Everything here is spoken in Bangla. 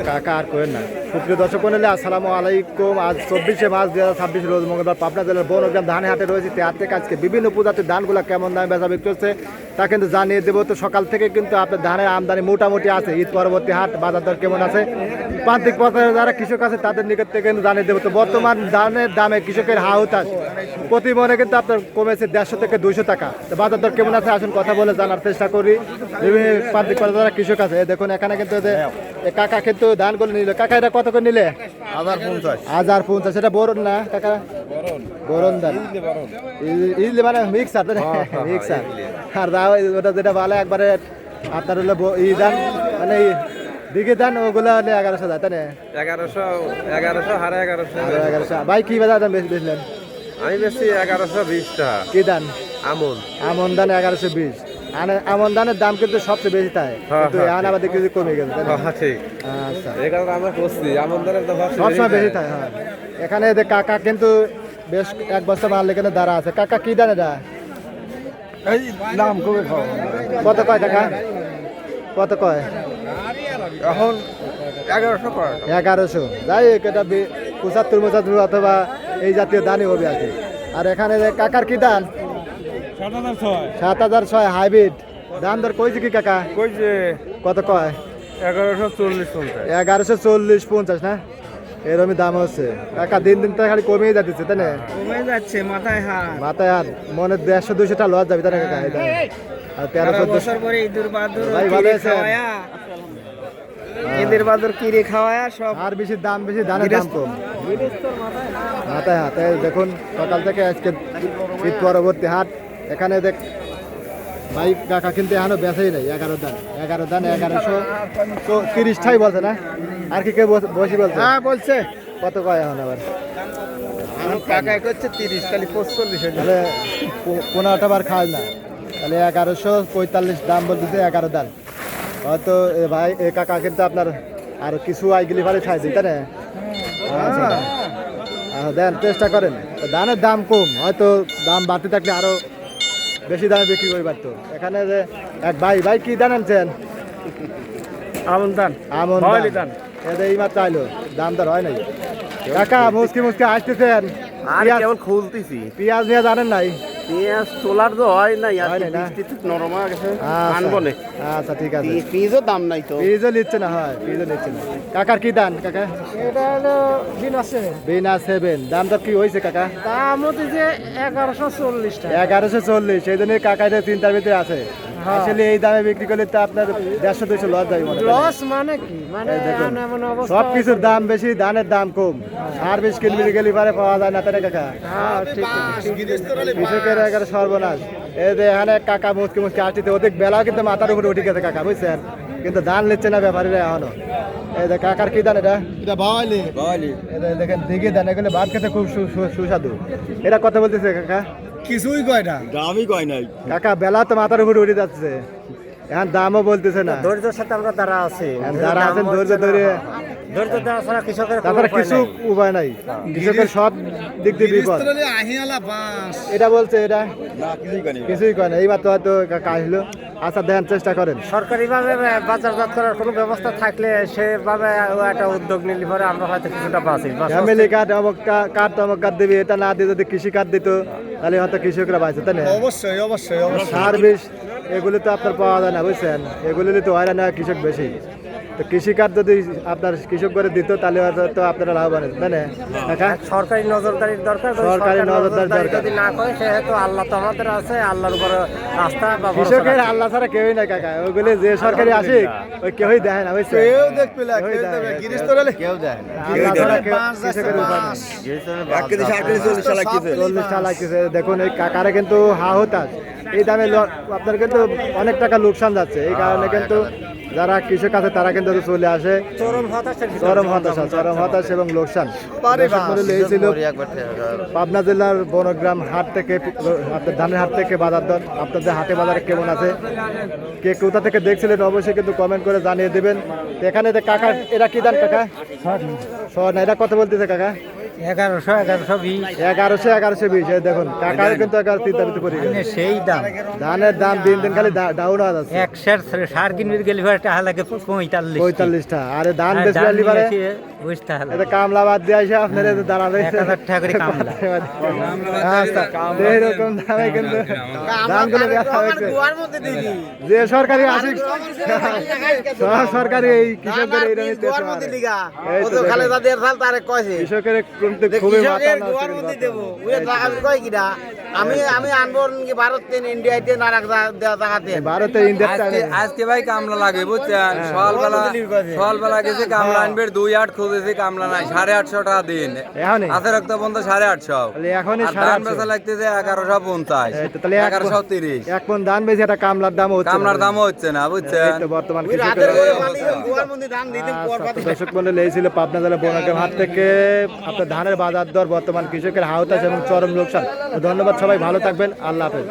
কাকা আর করেন না। সুপ্রিয় দর্শক মণ্ডলী, আসসালামু আলাইকুম। আজ 24শে মার্চ 2026 রোজ মঙ্গলবার পাবনা জেলার বনগ্রাম ধানের হাটে রয়েছে। হাট থেকে আজকে বিভিন্ন প্রজাতির ধানগুলো কেমন দামে বেচা বিক্রি হচ্ছে তা কিন্তু জানিয়ে দেবো। তো সকাল থেকে কিন্তু আপনার ধানের আমদানি মোটামুটি আছে। ঈদ পরবর্তী হাট বাজার দর কেমন আছে, প্রান্তিক পর্যায়ে যারা কৃষক আছে তাদের নিকট থেকে কিন্তু জানিয়ে দেবো। তো বর্তমান ধানের দামে কৃষকের হাহুতাশ প্রতি মনে কিন্তু আপনার কমেছে 150 থেকে 200 টাকা। তো বাজার দর কেমন আছে আসুন কথা বলে জানার চেষ্টা করি। বিভিন্ন প্রান্তিক পর্যায়ে যারা কৃষক আছে দেখুন এখানে কিন্তু কাকা কিন্তু ধানগুলো নিল। কাকা এটা কত করে নিলে? 1050। সেটা বরণ না কাকা? বরণ ধান ইজলি মানে মিক্সার মিক্সার। আর ওটা যেটা ভালো একবারে আপনার হলো ই ধান মানে দিকে ধান ওগুলো হলে 1100 যায় তাই না? 1100 1100 ভাই কি বাজার দাম বেশি বেচলেন? আমি বেশি 1120 টাকা। কি ধান? আমন ধান 1120। আমন ধানের দাম কিন্তু সবচেয়ে বেশি তাই, কিন্তু এখন আবার দেখি কমে গেছে। ঠিক আচ্ছা, এই কারণে আমরা করছি আমন ধানের দাম সবসময় বেশি তাই। হ্যাঁ, এখানে কাকা কিন্তু বেশ এক বস্তা মাল এখানে দাঁড়া আছে। কাকা কি ধান এটা? নাম কবে কত কয় টাকা? কত কয় এখন 1100 টাকা। 1100। যাই হোক, এটা 75 অথবা এই জাতীয় দানই হবে আর কি। আর এখানে কাকার কি দান? 7006 হাইব্রিড। দাম দর কইছে কি কাকা? কইছে কত কয়? 1140-50 না, এরকমই দাম হচ্ছে। কাকা দিন দিন তো খালি কমেই যাচ্ছে তাই না? কমে যাচ্ছে, মাথায় হাত মনে 150-200 টা লস যাবে তাই না কাকা? এটা আর 13-14 বছর পরে ঈদুর বাদুর ভাই ভালো আছে? ঈদের বাদুর কিরে খাওয়ায়া সব। আর বেশি দাম বেশি, ধানের দাম কম, মাথায় হাতে। দেখুন সকাল থেকে আজকে ঈদ পরবর্তী হাট। এখানে দেখ ভাই কাকা কিন্তু এখনো বেচেই নাই। 11 দান 1130 বলছে না? আর কি কেউ বসি বলছে? হ্যাঁ বলছে। কত কয় এখন আবার? কাকা করছে 30, খালি 45। তাহলে 15টা বার খায় না, তাহলে 1145 দাম বলতেছে 11 দান। হয়তো ভাই এ কাকা কিন্তু আপনার আর কিছু আইগুলি ভালো খাই দিই তাই না? আচ্ছা, দেন চেষ্টা করেন। ধানের দাম কম, হয়তো দাম বাড়তে থাকলে আরো বেশি দামে বিক্রি করে পারতো। এখানে যে এক ভাই কি ধান আনছেন? আমন ধান। আমন ধান। এটা এই মাত্র আইলো, দাম দর হয় নাই। কাকা মুসকি আসতেছেন? আর কেমন খুলতেছি পেঁয়াজ নিয়ে জানেন নাই? পেঁয়াজ তোলার তো হয় নাই, আর হয় নাই না? বৃষ্টি নরম হয়ে গেছে, আচ্ছা, আনবো না। আচ্ছা ঠিক আছে। পেঁয়াজের দাম নাই তো, পেঁয়াজও নিচ্ছে না। হয়, পেঁয়াজও নিচ্ছে না। কাকার কি দান কাকা? এটা হলো বিনা 7। দাম দর কি হয়েছে কাকা? দাম হচ্ছে যে 1140 টাকা। 1140। সেই জন্য কাকা এটা চিন্তার ভিতরে আছে। আসলে এই দামে বিক্রি করলে তো আপনার 150-200 লস যাবে মনে হয়। লস মানে কি? মানে এমন অবস্থা, সব কিছুর দাম বেশি, ধানের দাম কম। সার বিষ কিনবি গেলে পারে পাওয়া যায় না তাই না কাকা? হ্যাঁ ঠিক। কৃষকের একেবারে সর্বনাশ। এই যে এখানে কাকা মুসকি আসছে, ওদের বেলাও কিন্তু মাথার উপরে উঠে গেছে কাকা, বুঝছেন? কিন্তু ধান নিচ্ছে না ব্যাপারীরা এখনো। এই যে কাকার কি ধান এটা? এটা বাওয়ালি। দেখেন দিঘি ধান, এগুলো ভাত খেতে খুব সুস্বাদু। এটা কথা বলতেছে কাকা? কিছুই কয় না, দামই কয় নাই কাকা, বেলা তো মাথার উপরে উঠে যাচ্ছে, এখন দামও বলতেছে না। ধৈর্যের সাথে আমরা দাঁড়া আছি। যারা আছেন ধৈর্য ধরে, ধৈর্য দেওয়া ছাড়া কৃষকের তাছাড়া কিছু উপায় নাই। কৃষকের সব দিক দিয়ে বিপদ। এটা বলছে এটা কিছুই কয় না, এই মাত্র হয়তো কাকা আসলো। আচ্ছা দেন, চেষ্টা করেন। সরকারিভাবে বাজারজাত করার কোনো ব্যবস্থা থাকলে সেভাবে একটা উদ্যোগ নিলে পরে আমরা হয়তো কিছুটা বাঁচি। ফ্যামিলি কার্ড অমুক কার্ড দিবি, এটা না দিয়ে যদি কৃষি কার্ড দিত তাহলে হয়তো কৃষকরা বাঁচে তাই না? অবশ্যই অবশ্যই। সার বিষ এগুলি তো আপনার পাওয়া যায় না, বুঝছেন? এগুলি তো হয়রানি হয় কৃষক বেশি। তো কৃষি কার্ড যদি আপনার কৃষক করে দিত তাহলে হয়তো তো আপনারা লাভবান হতেন তাই না? সরকারি নজরদারির দরকার। সরকারি নজরদারি দরকার। যদি না করে সেহেতু আল্লাহ তো আমাদের আছে, আল্লাহর উপরে আস্থা বা ভরসা কৃষকের রাখি। আল্লাহ ছাড়া কেউই নাই কাকা। ওগুলি যে সরকারি আসে ওই কেউই দেখে না, বুঝছেন? কেউ দেখবে না, কেউই কেউ দেখে দেবে, না। গিরিশ তো রইলে কেউ দেয় না। আল্লাহ ছাড়া কৃষকের উপায় নেই। 40 টাকা লাগতেছে। দেখুন এই কাকারে কিন্তু হতাশ। এই দামে আপনার কিন্তু অনেক টাকা লোকসান যাচ্ছে। এই কারণে কিন্তু যারা কৃষক আছে তারা কিন্তু চলে আসে চরম হতাশ এবং লোকসান। এই ছিল পাবনা জেলার বনগ্রাম হাট থেকে, আপনার ধানের হাট থেকে বাজার দর। আপনাদের হাটে বাজারে কেমন আছে, কে কোথা থেকে দেখছিলেন অবশ্যই কিন্তু কমেন্ট করে জানিয়ে দেবেন। এখানে কাকা, এরা কি দান কাকা? না, এটা কত বলতেছে কাকা? 1100 1120 1120 এই দেখুন কাকার কিন্তু একার চিন্তাবিত করি সেই দাম ধানের দাম দিন দিন খালি ডাউন হয়ে যাচ্ছে একশের সার কিনবে গেলে টাকা লাগে 45 45টা আরে ধান বেশি লিবারে বুঝতে হলো এটা কামলা বাদ দিয়ে আসে আপনার এই দাঁড়াবে 1000 টাকা করে কামলা আচ্ছা এরকম দামে কিন্তু দামগুলো দেখা হচ্ছে যে সরকারি আসিক সরকারি এই কৃষকদের এই রকম কৃষকের কিন্তু খুবই মাথা নষ্ট। আমি আনবো ভারত ইন্ডিয়াতে না ভারতে ইন্ডিয়া আজকে ভাই কামলা লাগে বুঝছেন সকালবেলা গেছে কামলা আনবে 2-8 খুঁজেছে কামলা নাই 850 টাকা দিন এখনই আছে রক্ত বন্ধ 850 তাহলে এখনই আর ধান বেচা লাগতেছে 1150 এই তো তাহলে 1130 এক মণ ধান বেশি একটা কামলার দাম হচ্ছে কামলার দামও হচ্ছে না বুঝছেন এই তো বর্তমান কৃষকের দর্শক মন্ডলী এই ছিল পাবনা জেলা বনগ্রাম হাট থেকে আপনার ধানের বাজার দর বর্তমান কৃষকের হাওতাস এবং চরম লোকসান ধন্যবাদ সবাই ভালো থাকবেন আল্লাহ হাফেজ।